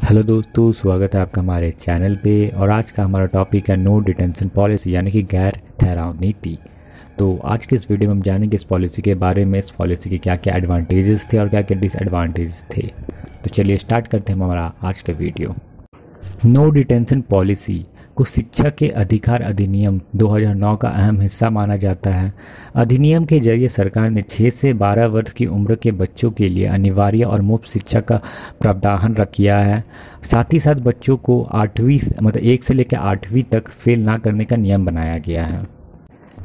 Hello दोस्तों, स्वागत है आपका हमारे चैनल पे। और आज का हमारा टॉपिक है नो डिटेंशन पॉलिसी यानी कि गैर ठहराव नीति। तो आज के इस वीडियो में हम जानेंगे इस पॉलिसी के बारे में, इस पॉलिसी के क्या क्या एडवांटेजेस थे और क्या क्या डिसएडवांटेजेस थे। तो चलिए स्टार्ट करते हैं हमारा आज का वीडियो। नो डिटेंशन पॉलिसी को शिक्षा के अधिकार अधिनियम 2009 का अहम हिस्सा माना जाता है। अधिनियम के जरिए सरकार ने 6 से 12 वर्ष की उम्र के बच्चों के लिए अनिवार्य और मुफ्त शिक्षा का प्रावधान किया है। साथ ही साथ बच्चों को 8वीं 1 से लेकर 8वीं तक फेल ना करने का नियम बनाया गया है।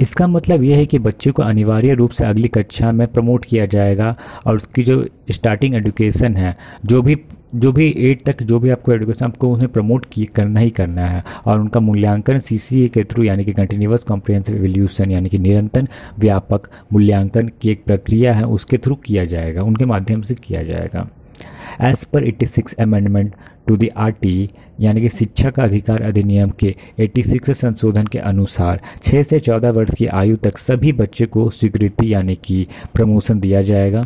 इसका मतलब यह है कि बच्चे को अनिवार्य रूप से अगली कक्षा में प्रमोट किया जाएगा और उसकी जो स्टार्टिंग एजुकेशन है, जो भी 8 तक जो भी आपको एजुकेशन आपको उन्हें प्रमोट करना ही करना है। और उनका मूल्यांकन सीसीए के थ्रू यानी कि कंटिन्यूअस कॉम्प्रिहेंसिव इवैल्यूएशन यानी कि निरंतर व्यापक मूल्यांकन की एक प्रक्रिया है, उसके थ्रू किया जाएगा, उनके माध्यम से किया जाएगा। As per 86 amendment to the RT यानी कि शिक्षा का अधिकार अधिनियम के 86 संशोधन के अनुसार 6 से 14 वर्ष की आयु तक सभी बच्चे को स्वीकृति यानी कि प्रमोशन दिया जाएगा।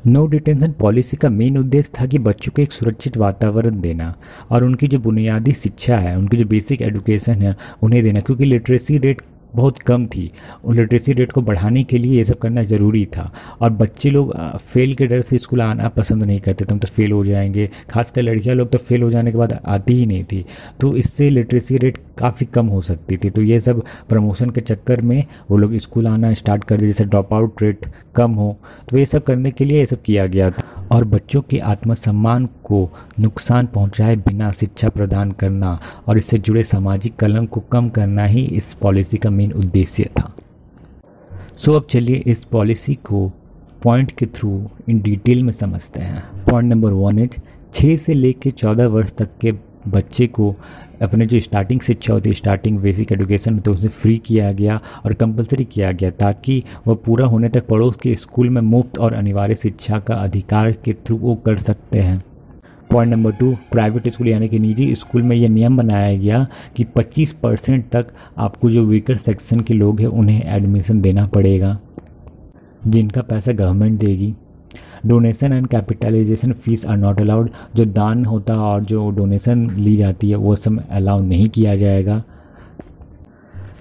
नो डिटेंशन पॉलिसी का मेन उद्देश्य था कि बच्चों को एक सुरक्षित वातावरण देना और उनकी जो बुनियादी शिक्षा है, उनकी जो बेसिक एजुकेशन है उन्हें देना, क्योंकि लिटरेसी रेट बहुत कम थी। उन लिटरेसी रेट को बढ़ाने के लिए ये सब करना ज़रूरी था। और बच्चे लोग फेल के डर से स्कूल आना पसंद नहीं करते थे, हम तो फेल हो जाएंगे। खासकर लड़कियां लोग तो फेल हो जाने के बाद आती ही नहीं थी, तो इससे लिटरेसी रेट काफ़ी कम हो सकती थी। तो ये सब प्रमोशन के चक्कर में वो लोग स्कूल आना स्टार्ट कर दिए, जैसे ड्रॉप आउट रेट कम हो। तो ये सब करने के लिए ये सब किया गया था। और बच्चों के आत्मसम्मान को नुकसान पहुंचाए बिना शिक्षा प्रदान करना और इससे जुड़े सामाजिक कलंक को कम करना ही इस पॉलिसी का मेन उद्देश्य था। सो अब चलिए इस पॉलिसी को पॉइंट के थ्रू इन डिटेल में समझते हैं। पॉइंट नंबर 1 इज 6 से लेकर 14 वर्ष तक के बच्चे को अपने जो स्टार्टिंग शिक्षा होती है, स्टार्टिंग बेसिक एजुकेशन होती है, उसे फ्री किया गया और कंपलसरी किया गया ताकि वह पूरा होने तक पड़ोस के स्कूल में मुफ्त और अनिवार्य शिक्षा का अधिकार के थ्रू वो कर सकते हैं। पॉइंट नंबर 2, प्राइवेट स्कूल यानी कि निजी स्कूल में यह नियम बनाया गया कि 25% तक आपको जो वीकर सेक्शन के लोग हैं उन्हें एडमिशन देना पड़ेगा, जिनका पैसा गवर्नमेंट देगी। Donation and capitalisation fees are not allowed, जो दान होता है और जो डोनेशन ली जाती है वो सब अलाउ नहीं किया जाएगा।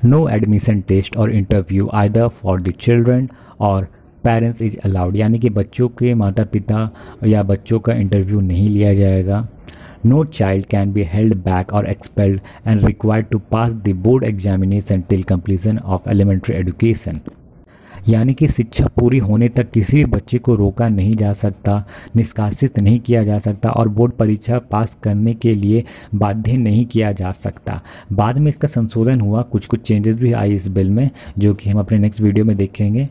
नो एडमिशन टेस्ट और interview either for the children और पेरेंट्स इज अलाउड, यानी कि बच्चों के माता पिता या बच्चों का इंटरव्यू नहीं लिया जाएगा। No child can be held back और expelled and required to pass the board examination till completion of elementary education, यानी कि शिक्षा पूरी होने तक किसी भी बच्चे को रोका नहीं जा सकता, निष्कासित नहीं किया जा सकता और बोर्ड परीक्षा पास करने के लिए बाध्य नहीं किया जा सकता। बाद में इसका संशोधन हुआ, कुछ चेंजेस भी आई इस बिल में, जो कि हम अपने नेक्स्ट वीडियो में देखेंगे।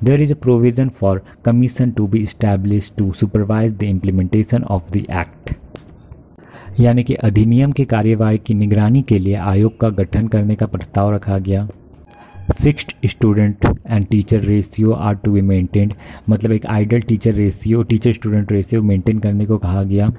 There is a provision for commission to be established to supervise the implementation of the act, यानी कि अधिनियम की कार्यवाही की निगरानी के लिए आयोग का गठन करने का प्रस्ताव रखा गया। Fixed student and teacher ratio are to be maintained, मतलब एक ideal teacher student ratio maintain करने को कहा गया।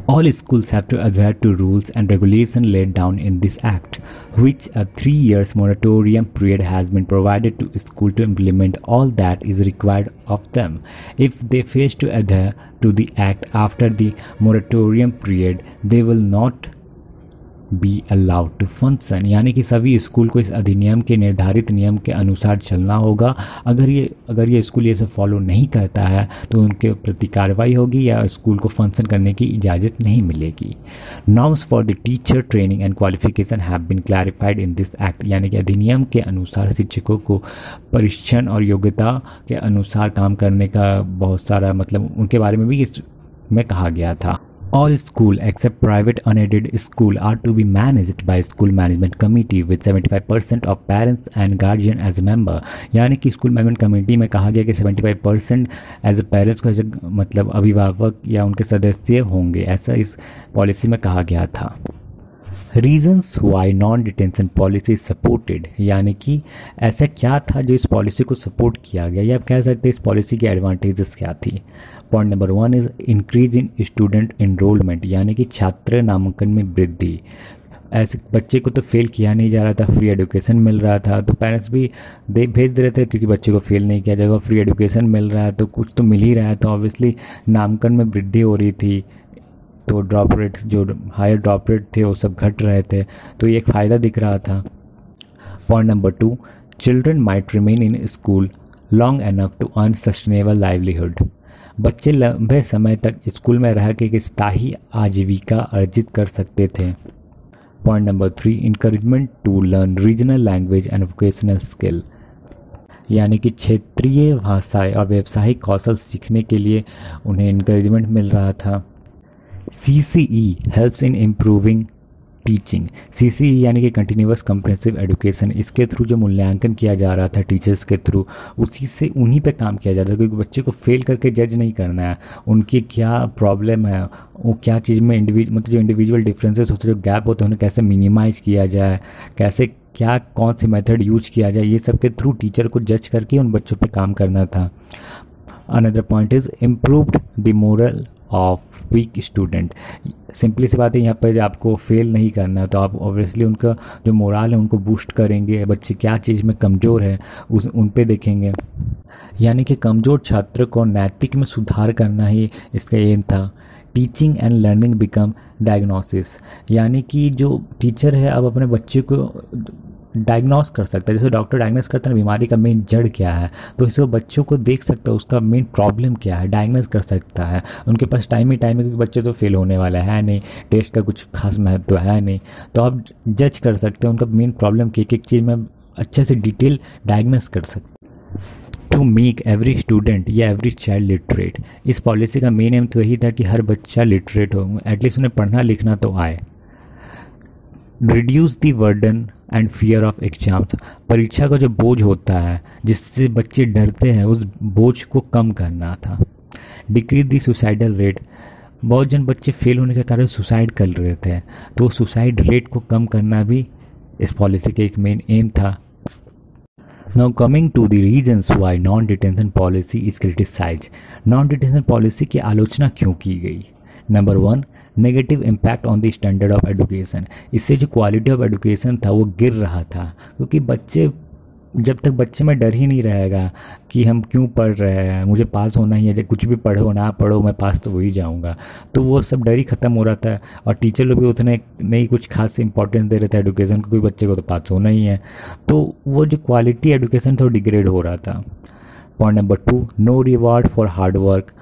All schools have to adhere to rules and regulation laid down in this act, which a 3 years moratorium period has been provided to school to implement all that is required of them. If they fail to adhere to the act after the moratorium period, they will not be allowed to function, यानी कि सभी school को इस अधिनियम के निर्धारित नियम के अनुसार चलना होगा। अगर ये स्कूल ये सब फॉलो नहीं करता है तो उनके प्रति कार्रवाई होगी या स्कूल को फंक्शन करने की इजाज़त नहीं मिलेगी। Norms for the teacher training and qualification have been clarified in this act, यानी कि अधिनियम के अनुसार शिक्षकों को परीक्षण और योग्यता के अनुसार काम करने का बहुत सारा उनके बारे में भी इसमें कहा गया था। All school except private unaided school are to be managed by school management committee with 75% of parents and guardian as member, यानी कि स्कूल मैनेजमेंट कमेटी में कहा गया कि 75% एज ए पेरेंट्स को अभिभावक या उनके सदस्य होंगे, ऐसा इस पॉलिसी में कहा गया था। Reasons why non detention policy supported, यानी कि ऐसा क्या था जो इस पॉलिसी को सपोर्ट किया गया, या आप कह सकते हैं इस पॉलिसी की एडवांटेजेस क्या थी। Point number 1 is increase in student enrolment, यानी कि छात्र नामांकन में वृद्धि। ऐसे बच्चे को तो फेल किया नहीं जा रहा था, फ्री एजुकेशन मिल रहा था, तो पेरेंट्स भी भेज दे रहे थे क्योंकि बच्चे को फेल नहीं किया जाएगा, फ्री एजुकेशन मिल रहा है तो कुछ तो मिल ही रहा है, तो ऑब्वियसली नामांकन में वृद्धि हो रही थी। तो ड्रॉप रेट्स जो हायर ड्रॉप रेट थे वो सब घट रहे थे, तो ये एक फ़ायदा दिख रहा था। Point number 2, children might remain in school long enough to earn sustainable livelihood. बच्चे लंबे समय तक स्कूल में रह के एक स्थायी आजीविका अर्जित कर सकते थे। Point number 3, encouragement to learn regional language and vocational skill, यानी कि क्षेत्रीय भाषाएं और व्यावसायिक कौशल सीखने के लिए उन्हें इंकरेजमेंट मिल रहा था। CCE helps in improving teaching. CCE यानी कि कंटिन्यूअस कम्प्रिहेंसिव एजुकेशन, इसके थ्रू जो मूल्यांकन किया जा रहा था टीचर्स के थ्रू, उसी से उन्हीं पे काम किया जा रहा था, क्योंकि बच्चे को फेल करके जज नहीं करना है, उनकी क्या प्रॉब्लम है, वो क्या चीज़ में मतलब जो इंडिविजुअल डिफरेंसेस होते हैं, जो गैप होते हैं, उन्हें कैसे मिनिमाइज़ किया जाए, कैसे क्या कौन से मेथड यूज किया जाए, ये सब के थ्रू टीचर को जज करके उन बच्चों पे काम करना था। Another point is improved the moral of weak student. Simply सी बात है, यहाँ पर आपको फेल नहीं करना है, तो आप ऑब्वियसली उनका जो मोरल है उनको बूस्ट करेंगे। बच्चे क्या चीज़ में कमज़ोर है उन पे देखेंगे, यानी कि कमज़ोर छात्र को नैतिक में सुधार करना ही इसका एम था। Teaching and learning become diagnosis, यानी कि जो टीचर है अब अपने बच्चे को डायग्नोस कर सकता है, जैसे डॉक्टर डायग्नोस करता है बीमारी का मेन जड़ क्या है, तो इसको बच्चों को देख सकता है उसका मेन प्रॉब्लम क्या है, डायग्नोस कर सकता है। उनके पास टाइम है, क्योंकि बच्चे तो फेल होने वाला है नहीं, टेस्ट का कुछ खास महत्व है नहीं, तो आप जज कर सकते हैं उनका मेन प्रॉब्लम की, एक चीज़ में अच्छे से डिटेल डायग्नोस कर सकते। टू मेक एवरी स्टूडेंट या एवरी चाइल्ड लिटरेट, इस पॉलिसी का मेन एम तो यही था कि हर बच्चा लिटरेट हो, एटलीस्ट उन्हें पढ़ना लिखना तो आए। Reduce the वर्डन and fear of exams, परीक्षा का जो बोझ होता है जिससे बच्चे डरते हैं, उस बोझ को कम करना था। डिक्रीज दी सुसाइडल रेट, बहुत जन बच्चे फेल होने के कारण सुसाइड कर रहे थे, तो सुसाइड रेट को कम करना भी इस पॉलिसी का एक मेन एम था। Now coming to the reasons why non detention policy is criticised. Non detention policy की आलोचना क्यों की गई? Number 1, negative impact on the standard of education, इससे जो क्वालिटी ऑफ एजुकेशन था वो गिर रहा था, क्योंकि बच्चे जब तक बच्चे में डर ही नहीं रहेगा कि हम क्यों पढ़ रहे हैं, मुझे पास होना ही है, कुछ भी पढ़ो ना पढ़ो मैं पास तो हो ही जाऊंगा, तो वो सब डर ही ख़त्म हो रहा था। और टीचर लोग भी उतने नहीं कुछ खास इंपॉर्टेंस दे रहे थे एजुकेशन को, कोई बच्चे को तो पास होना ही है, तो वो जो क्वालिटी एजुकेशन था वो डिग्रेड हो रहा था। Point number 2, no reward for hard work,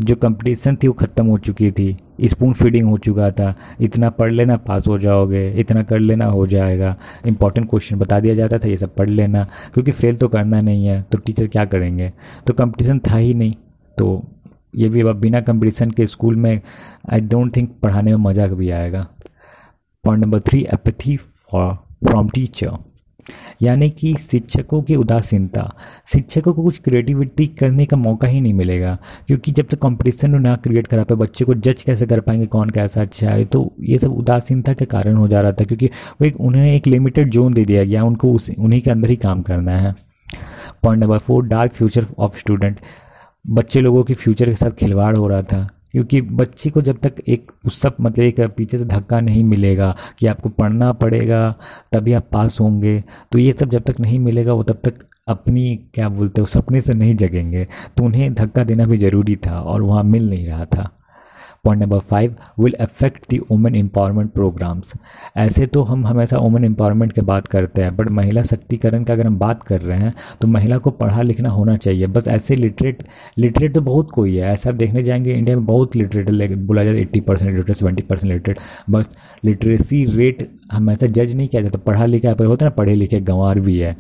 जो कंपटीशन थी वो ख़त्म हो चुकी थी, स्पून फीडिंग हो चुका था, इतना पढ़ लेना पास हो जाओगे, इतना कर लेना हो जाएगा, इंपॉर्टेंट क्वेश्चन बता दिया जाता था, ये सब पढ़ लेना, क्योंकि फेल तो करना नहीं है, तो टीचर क्या करेंगे, तो कंपटीशन था ही नहीं, तो ये भी अब बिना कंपटीशन के स्कूल में आई डोंट थिंक पढ़ाने में मज़ा भी आएगा। Point number 3, apathy from teacher, यानी कि शिक्षकों की उदासीनता, शिक्षकों को कुछ क्रिएटिविटी करने का मौका ही नहीं मिलेगा, क्योंकि जब तक कंपटीशन ना क्रिएट करा पाए, बच्चे को जज कैसे कर पाएंगे कौन कैसा अच्छा है, तो ये सब उदासीनता के कारण हो जा रहा था, क्योंकि वो उन्हें एक लिमिटेड जोन दे दिया गया, उनको उन्हीं के अंदर ही काम करना है। Point number 4, dark future of student, बच्चे लोगों के फ्यूचर के साथ खिलवाड़ हो रहा था, क्योंकि बच्चे को जब तक एक सब मतलब एक पीछे से धक्का नहीं मिलेगा कि आपको पढ़ना पड़ेगा तभी आप पास होंगे, तो ये सब जब तक नहीं मिलेगा वो तब तक अपनी क्या बोलते हैं सपने से नहीं जगेंगे, तो उन्हें धक्का देना भी ज़रूरी था और वहाँ मिल नहीं रहा था। Point number 5, will affect the women empowerment programmes, ऐसे तो हम हमेशा वुमेन एम्पावरमेंट की बात करते हैं, बट महिला शक्तिकरण का अगर हम बात कर रहे हैं तो महिला को पढ़ा लिखना होना चाहिए। बस ऐसे लिटरेट तो बहुत कोई है, ऐसा आप देखने जाएंगे इंडिया में बहुत लिटरेट बोला जाता है 80% लिटरेट 70% लिटरेट, बस लिटरेसी रेट हमेशा जज नहीं किया जाता। पढ़ा लिखा पर होता है ना, पढ़े लिखे गंवार भी है।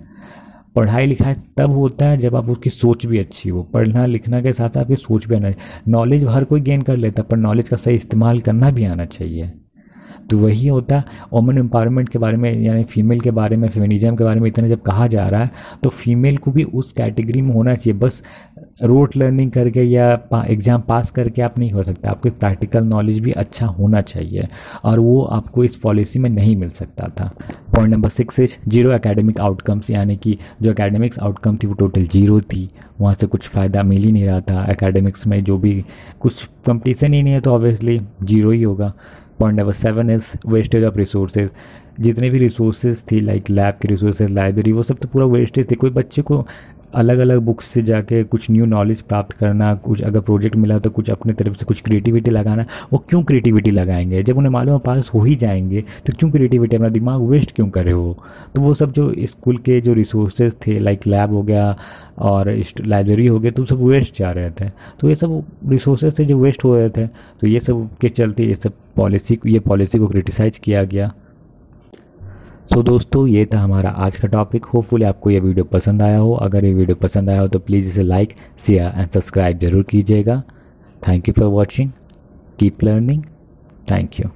पढ़ाई लिखाई तब होता है जब आप उसकी सोच भी अच्छी हो, पढ़ना लिखना के साथ साथ आपकी सोच भी आना चाहिए। नॉलेज हर कोई गेन कर लेता, पर नॉलेज का सही इस्तेमाल करना भी आना चाहिए। तो वही होता है वुमेन एम्पावरमेंट के बारे में, यानी फीमेल के बारे में, फेमिनिज्म के बारे में इतना जब कहा जा रहा है तो फीमेल को भी उस कैटेगरी में होना चाहिए। बस रोट लर्निंग करके या एग्ज़ाम पास करके आप नहीं हो सकता, आपको प्रैक्टिकल नॉलेज भी अच्छा होना चाहिए, और वो आपको इस पॉलिसी में नहीं मिल सकता था। Point number 6 is zero academic outcomes, यानी कि जो एकेडमिक्स आउटकम थी वो टोटल जीरो थी, वहाँ से कुछ फ़ायदा मिल ही नहीं रहा था। एकेडमिक्स में जो भी कुछ कंपटीशन ही नहीं है तो ऑब्वियसली जीरो ही होगा। Point number 7 is wastage of resources, जितने भी रिसोर्सेज थी लाइक लैब के रिसोर्सेज, लाइब्रेरी, वो सब तो पूरा वेस्टेज थे। कोई बच्चे को अलग अलग बुक्स से जाके कुछ न्यू नॉलेज प्राप्त करना, कुछ अगर प्रोजेक्ट मिला तो कुछ अपने तरफ से कुछ क्रिएटिविटी लगाना। वो क्यों क्रिएटिविटी लगाएंगे जब उन्हें मालूम है पास हो ही जाएंगे, तो क्यों क्रिएटिविटी, अपना दिमाग वेस्ट क्यों करे हो। तो वो सब जो स्कूल के जो रिसोर्सेज थे, लाइक लैब हो गया और लाइब्रेरी हो गया, तो सब वेस्ट जा रहे थे। तो ये सब रिसोर्सेज थे जो वेस्ट हो रहे थे, तो ये सब के चलते ये पॉलिसी को क्रिटिसाइज किया गया। तो दोस्तों ये था हमारा आज का टॉपिक। होपफुली आपको ये वीडियो पसंद आया हो। अगर ये वीडियो पसंद आया हो तो प्लीज़ इसे लाइक, शेयर एंड सब्सक्राइब जरूर कीजिएगा। Thank you for watching, keep learning, thank you.